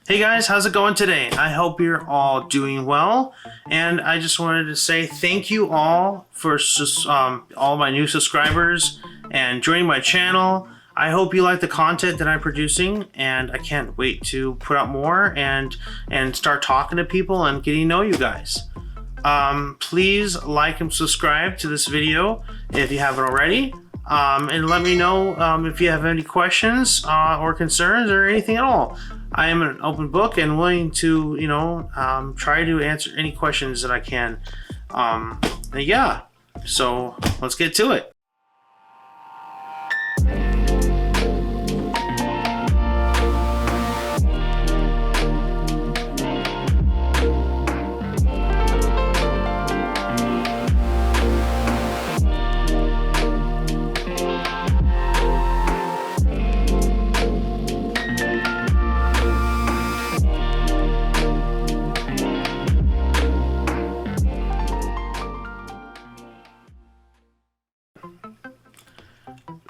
Hey guys, how's it going today? I hope you're all doing well, and I just wanted to say thank you all for all my new subscribers and joining my channel. I hope you like the content that I'm producing, and I can't wait to put out more and start talking to people and getting to know you guys. Please like and subscribe to this video if you haven't already. And let me know if you have any questions or concerns or anything at all. I am an open book and willing to, try to answer any questions that I can. Yeah, so let's get to it.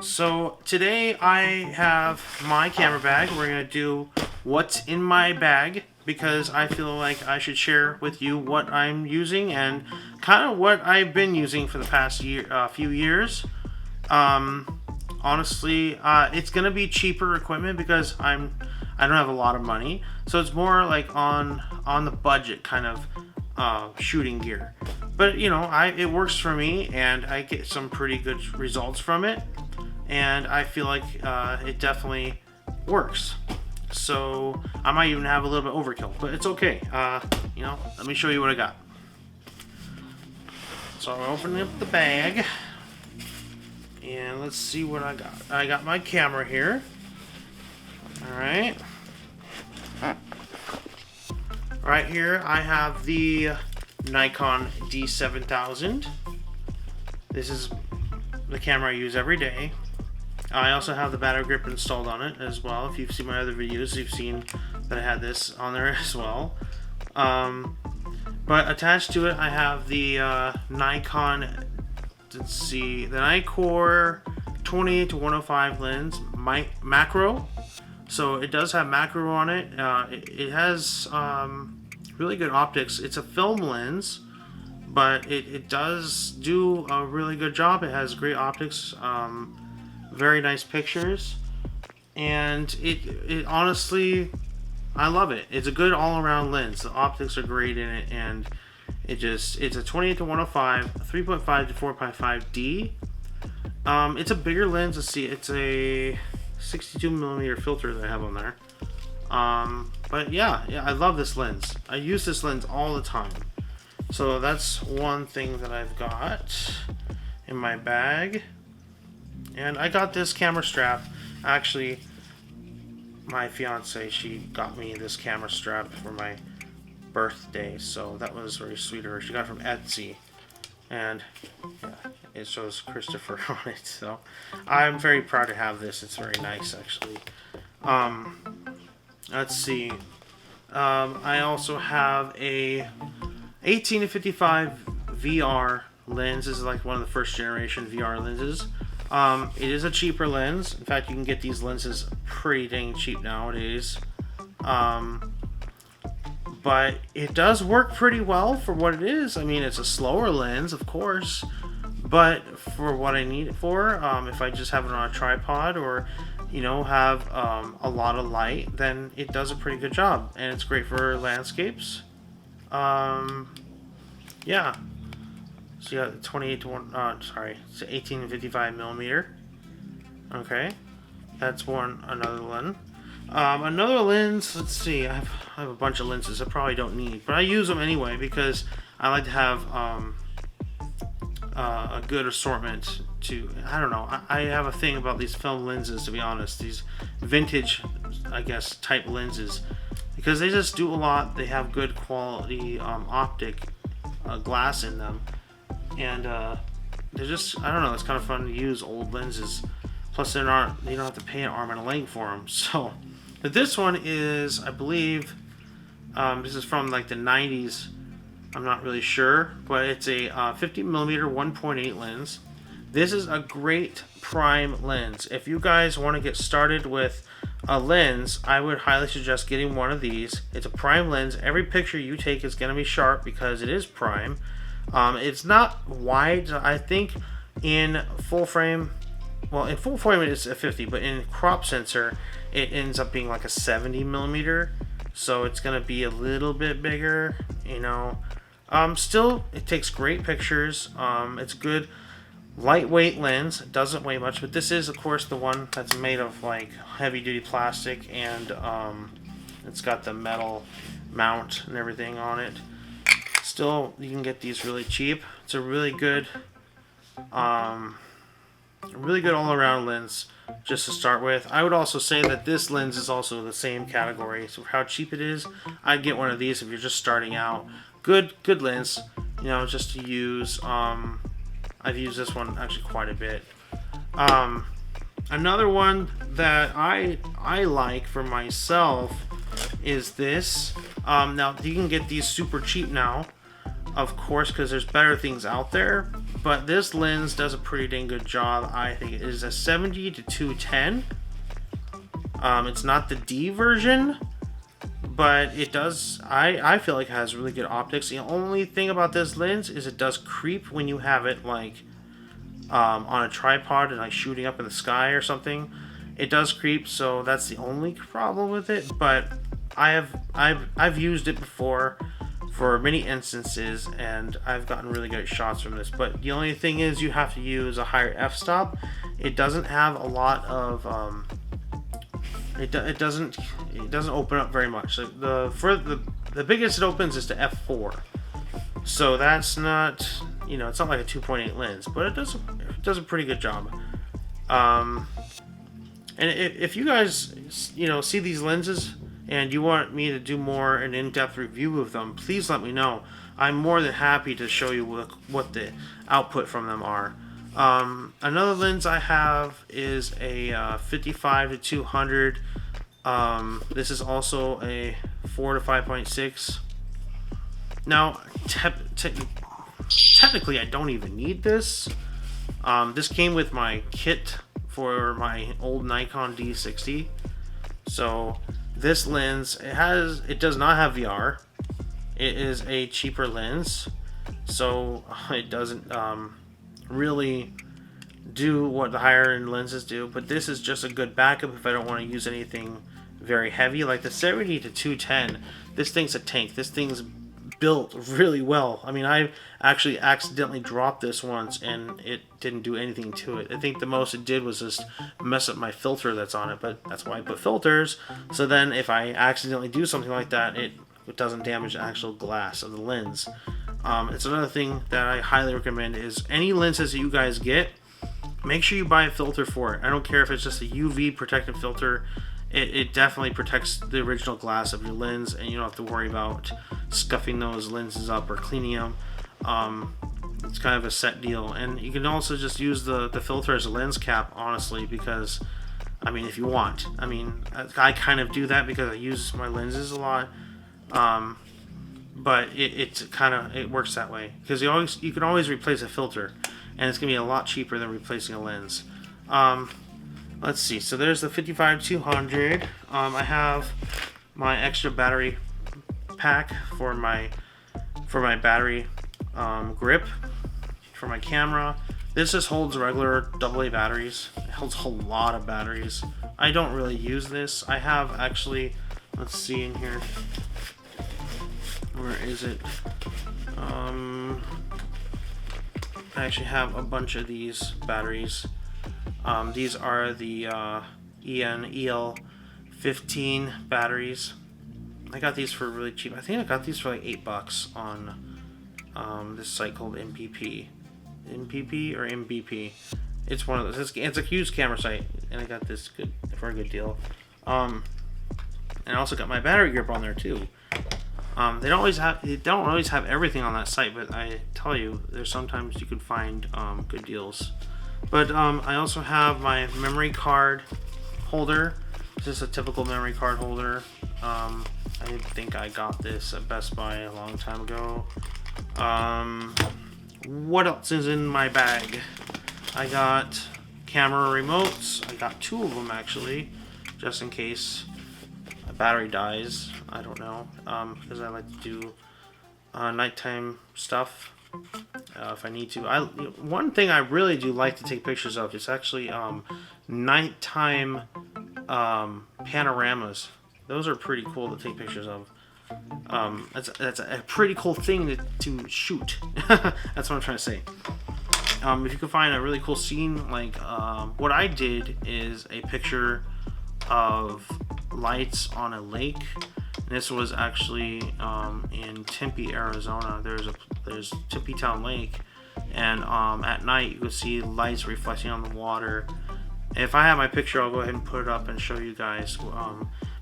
So today I have my camera bag. We're going to do what's in my bag because I feel like I should share with you what I'm using and kind of what I've been using for the past few years. Honestly, it's going to be cheaper equipment because I don't have a lot of money. So it's more like on the budget kind of shooting gear. But it works for me and I get some pretty good results from it. And I feel like it definitely works. So I might even have a little bit overkill, but it's okay. Let me show you what I got. So I'm opening up the bag, and let's see what I got. I got my camera here. All right. Right here I have the Nikon D7000. This is the camera I use every day. I also have the battery grip installed on it as well. If you've seen my other videos, you've seen that I had this on there as well. But attached to it, I have the Nikon, the Nikkor 28-105 lens macro. So it does have macro on it. It has really good optics. It's a film lens, but it does do a really good job. It has great optics. Very nice pictures, and it honestly, I love it. It's a good all-around lens. The optics are great in it, and it's a 28-105, 3.5 to 4.5D. It's a bigger lens. Let's see, it's a 62mm filter that I have on there. But yeah, I love this lens. I use this lens all the time. So that's one thing that I've got in my bag. And I got this camera strap. Actually, my fiance, she got me this camera strap for my birthday, so that was very sweet of her. She got it from Etsy, and yeah, it shows Christopher on it. So I'm very proud to have this. It's very nice, actually. Let's see. I also have a 18-55 VR lens. This is like one of the first generation VR lenses. It is a cheaper lens. In fact, you can get these lenses pretty dang cheap nowadays. But it does work pretty well for what it is. I mean, it's a slower lens, of course, but for what I need it for, if I just have it on a tripod or, have a lot of light, then it does a pretty good job. And it's great for landscapes. Yeah. So you got it's 18-55mm. Okay, that's another lens. Another lens. Let's see. I have a bunch of lenses I probably don't need, but I use them anyway because I like to have a good assortment. I don't know. I have a thing about these film lenses, to be honest. These vintage, I guess, type lenses, because they just do a lot. They have good quality optic glass in them. And they're just, I don't know, it's kind of fun to use old lenses. Plus, you don't have to pay an arm and a leg for them. So, but this one is, I believe, this is from like the 90s. I'm not really sure, but it's a 50mm 1.8 lens. This is a great prime lens. If you guys want to get started with a lens, I would highly suggest getting one of these. It's a prime lens. Every picture you take is going to be sharp because it is prime. It's not wide. I think in full frame, well, in full frame it is a 50, but in crop sensor it ends up being like a 70 millimeter. So it's going to be a little bit bigger, you know. Still, it takes great pictures. It's good lightweight lens. It doesn't weigh much, but this is, of course, the one that's made of like heavy-duty plastic, and it's got the metal mount and everything on it. Still, you can get these really cheap. It's a really good all-around lens just to start with. I would also say that this lens is also the same category. So for how cheap it is, I'd get one of these if you're just starting out. Good lens, you know, just to use. I've used this one actually quite a bit. Another one that I like for myself is this. Now you can get these super cheap now, of course, because there's better things out there. But this lens does a pretty dang good job. I think it is a 70 to 210. It's not the D version, but it does. I feel like it has really good optics. The only thing about this lens is it does creep when you have it like on a tripod and like shooting up in the sky or something. It does creep, so that's the only problem with it. But I've used it before for many instances, and I've gotten really good shots from this. But the only thing is you have to use a higher f-stop. It doesn't have a lot of it doesn't open up very much. So the biggest it opens is to f4. So that's not, you know, it's not like a 2.8 lens, but it does a pretty good job. And if you guys, you know, see these lenses and you want me to do more an in-depth review of them, please let me know. I'm more than happy to show you what the output from them are. Another lens I have is a 55 to 200. This is also a 4 to 5.6. Now, technically, I don't even need this. This came with my kit for my old Nikon D60. So this lens, it does not have VR. It is a cheaper lens, so it doesn't really do what the higher end lenses do. But this is just a good backup if I don't want to use anything very heavy. Like the 70 to 210, this thing's a tank. This thing's built really well. I mean, I actually accidentally dropped this once and it didn't do anything to it. I think the most it did was just mess up my filter that's on it, but that's why I put filters, so then if I accidentally do something like that, it doesn't damage the actual glass of the lens. It's another thing that I highly recommend is any lenses that you guys get, make sure you buy a filter for it. I don't care if it's just a UV protective filter. It definitely protects the original glass of your lens, and you don't have to worry about scuffing those lenses up or cleaning them. It's kind of a set deal. And you can also just use the filter as a lens cap, honestly, because, I mean, if you want. I mean, I kind of do that because I use my lenses a lot. But it works that way, because you can always replace a filter, and it's gonna be a lot cheaper than replacing a lens. Let's see. So there's the 55-200. I have my extra battery pack for my battery grip for my camera. This just holds regular AA batteries. It holds a lot of batteries. I don't really use this. I have actually, let's see in here. Where is it? I actually have a bunch of these batteries. These are the EL15 batteries. I got these for really cheap. I think I got these for like $8 on this site called MPP. MPP or MBP. It's one of those. It's a used camera site, and I got this for a good deal. And I also got my battery grip on there too. They don't always have everything on that site, but I tell you, there's sometimes you can find good deals. But I also have my memory card holder. It's just a typical memory card holder. I think I got this at Best Buy a long time ago. What else is in my bag? I got camera remotes. I got 2 of them actually, just in case a battery dies. I don't know, because I like to do nighttime stuff if I need to. One thing I really do like to take pictures of is actually nighttime panoramas. Those are pretty cool to take pictures of. That's a pretty cool thing to shoot. That's what I'm trying to say. If you can find a really cool scene, like what I did is a picture of lights on a lake. This was actually in Tempe, Arizona. There's Tempe Town Lake, and at night you can see lights reflecting on the water. If I have my picture, I'll go ahead and put it up and show you guys.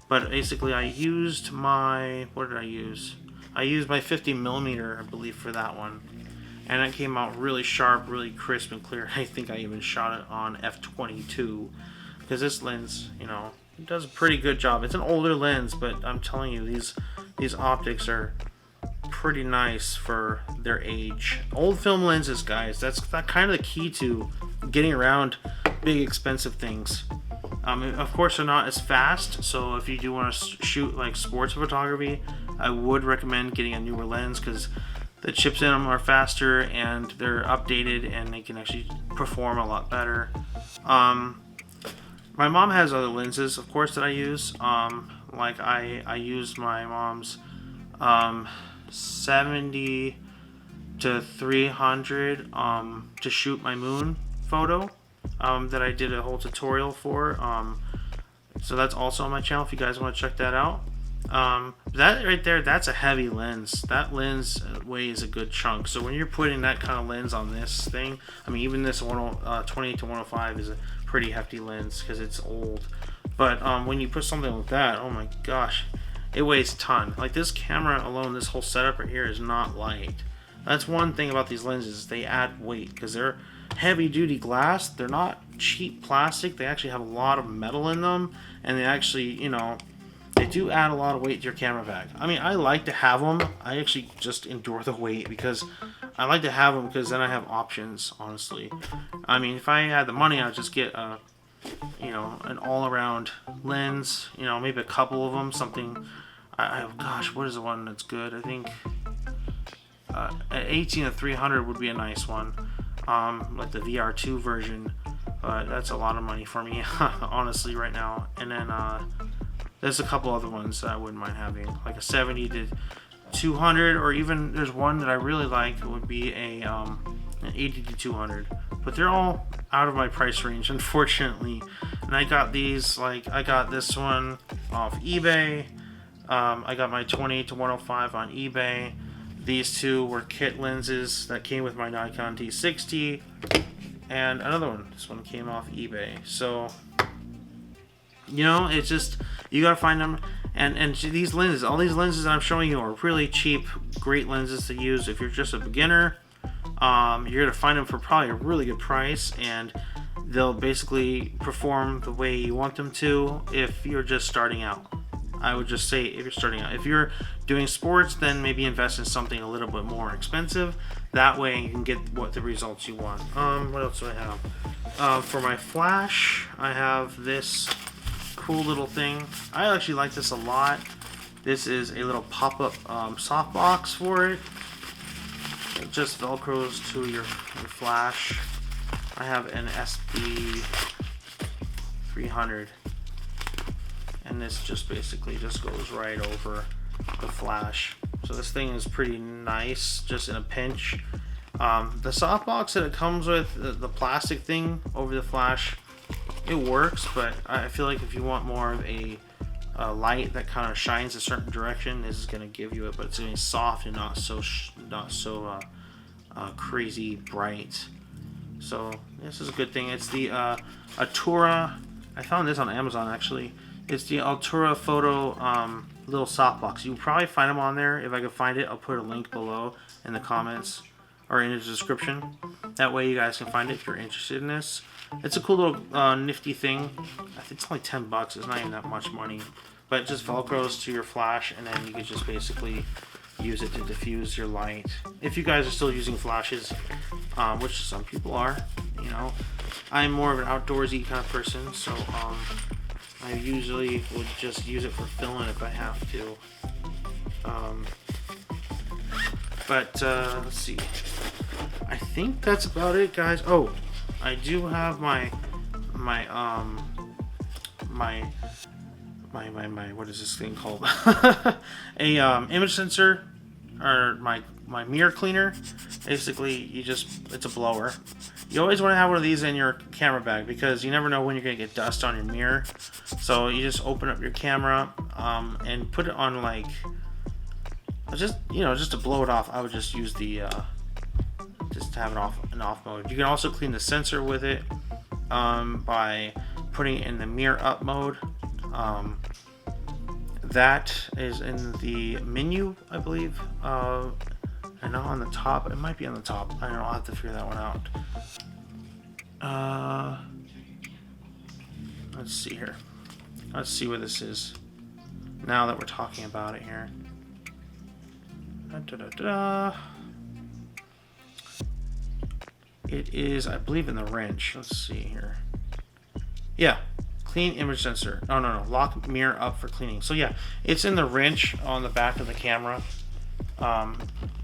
But basically, I used my, what did I use? I used my 50mm, I believe, for that one. And it came out really sharp, really crisp and clear. I think I even shot it on f/22. Because this lens, you know, it does a pretty good job. It's an older lens, but I'm telling you, these optics are pretty nice for their age. Old film lenses, guys, that's kind of the key to getting around big expensive things. Of course, they're not as fast, so if you do want to shoot like sports photography, I would recommend getting a newer lens because the chips in them are faster and they're updated and they can actually perform a lot better. My mom has other lenses, of course, that I use. Like I use my mom's 70 to 300 to shoot my moon photo. That I did a whole tutorial for. So that's also on my channel if you guys want to check that out. That right there, that's a heavy lens. That lens weighs a good chunk. So when you're putting that kind of lens on this thing, I mean, even this 28 to 105 is a pretty hefty lens because it's old. But when you put something like that, oh my gosh, it weighs a ton. Like this camera alone, this whole setup right here is not light. That's one thing about these lenses, they add weight because they're heavy duty glass. They're not cheap plastic. They actually have a lot of metal in them, and they actually, you know, they do add a lot of weight to your camera bag. I mean, I like to have them. I actually just endure the weight because I like to have them because then I have options, honestly. I mean, if I had the money, I'd just get a, you know, an all-around lens, you know, maybe a couple of them, something. Gosh, what is the one that's good? I think at 18 to 300 would be a nice one. Like the VR2 version, but that's a lot of money for me, honestly, right now. And then there's a couple other ones that I wouldn't mind having, like a 70 to 200, or even there's one that I really like. It would be an 80 to 200, but they're all out of my price range, unfortunately. And I got these, like I got this one off eBay. I got my 28 to 105 on eBay. These two were kit lenses that came with my Nikon D60, and another one. This one came off eBay. So, you know, it's just, you gotta find them. And these lenses, all these lenses that I'm showing you are really cheap, great lenses to use if you're just a beginner. You're gonna find them for probably a really good price, and they'll basically perform the way you want them to if you're just starting out. I would just say if you're starting out. If you're doing sports, then maybe invest in something a little bit more expensive. That way you can get what the results you want. What else do I have? For my flash, I have this cool little thing. I actually like this a lot. This is a little pop-up softbox for it. It just velcros to your flash. I have an SB 300. And this just basically just goes right over the flash. So this thing is pretty nice, just in a pinch. The softbox that it comes with, the plastic thing over the flash, it works, but I feel like if you want more of a light that kind of shines a certain direction, this is going to give you it, but it's going to be soft and not so crazy bright. So this is a good thing. It's the Altura. I found this on Amazon actually. It's the Altura Photo little softbox. You'll probably find them on there. If I can find it, I'll put a link below in the comments or in the description. That way you guys can find it if you're interested in this. It's a cool little nifty thing. I think it's only 10 bucks. It's not even that much money. But it just velcros to your flash, and then you can just basically use it to diffuse your light. If you guys are still using flashes, which some people are, you know. I'm more of an outdoorsy kind of person, so I usually would just use it for filling if I have to. Let's see. I think that's about it, guys. Oh, I do have my what is this thing called? A image sensor, or my mirror cleaner. Basically, it's a blower. You always want to have one of these in your camera bag because you never know when you're gonna get dust on your mirror. So you just open up your camera and put it on, like, just to blow it off. I would just use the just to have an off mode. You can also clean the sensor with it by putting it in the mirror up mode. That is in the menu, I believe, and not on the top. It might be on the top. I don't know. I'll have to figure that one out. Let's see here. Let's see where this is now that we're talking about it here. It is, I believe, in the wrench. Let's see here. Yeah, clean image sensor. Oh, no, lock mirror up for cleaning. So yeah, it's in the wrench on the back of the camera.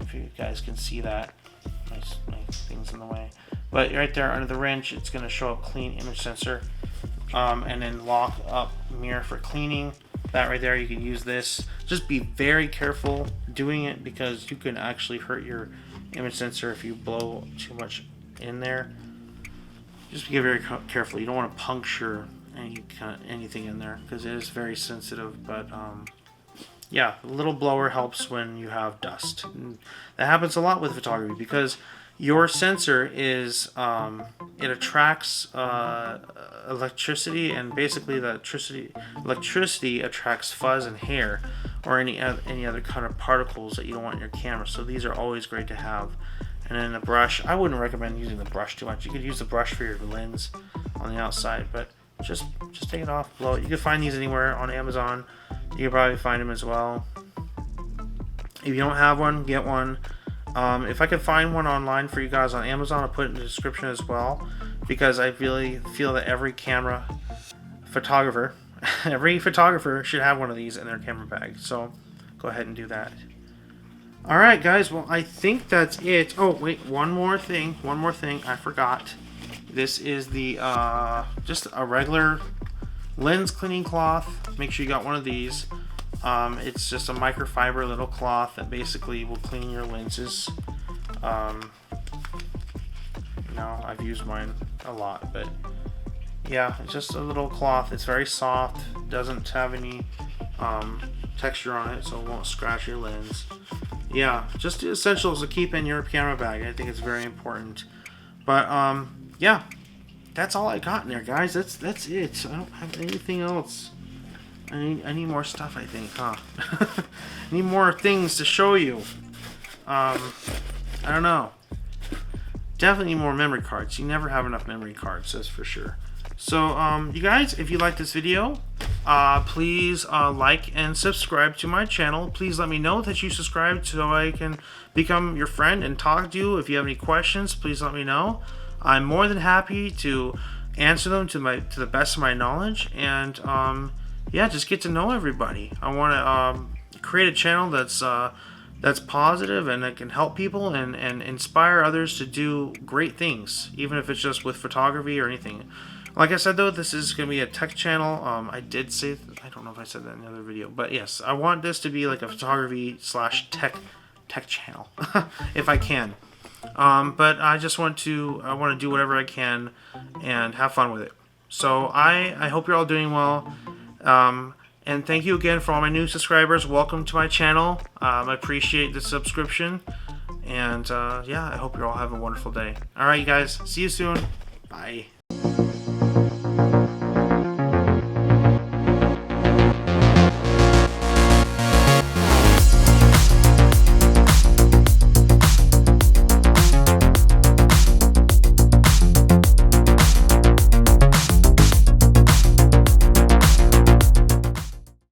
If you guys can see that. My thing's in the way. But right there under the wrench, it's going to show up clean image sensor. And then lock up mirror for cleaning. That right there, you can use this. Just be very careful doing it because you can actually hurt your image sensor if you blow too much in there. Just be very careful. You don't want to puncture anything in there because it is very sensitive. But yeah, a little blower helps when you have dust. And that happens a lot with photography because your sensor is it attracts electricity, and basically the electricity attracts fuzz and hair or any other kind of particles that you don't want in your camera. So these are always great to have. And then the brush, I wouldn't recommend using the brush too much. You could use the brush for your lens on the outside, but just take it off, blow it. You can find these anywhere on Amazon. You can probably find them as well. If you don't have one, get one. If I could find one online for you guys on Amazon, I'll put it in the description as well, because I really feel that every photographer should have one of these in their camera bag. So go ahead and do that. Alright guys, well, I think that's it. Oh wait, one more thing I forgot. This is the just a regular lens cleaning cloth. Make sure you got one of these. It's just a microfiber little cloth that basically will clean your lenses. I've used mine a lot, but yeah, it's just a little cloth. It's very soft, doesn't have any texture on it, so it won't scratch your lens. Yeah, just the essentials to keep in your camera bag. I think it's very important. But yeah, that's all I got in there, guys. That's it. I don't have anything else. I need more stuff, I think, huh? I need more things to show you. I don't know. Definitely need more memory cards. You never have enough memory cards, that's for sure. So, you guys, if you like this video, please like and subscribe to my channel. Please let me know that you subscribed so I can become your friend and talk to you. If you have any questions, please let me know. I'm more than happy to answer them to the best of my knowledge. And yeah, just get to know everybody. I want to create a channel that's positive and that can help people and inspire others to do great things, even if it's just with photography or anything. Like I said, though, this is going to be a tech channel. I did say, I don't know if I said that in the other video, but yes, I want this to be like a photography / tech channel, if I can. But I just want to do whatever I can and have fun with it. So I hope you're all doing well. And thank you again for all my new subscribers. Welcome to my channel. I appreciate the subscription. And yeah, I hope you all have a wonderful day. All right, you guys. See you soon. Bye.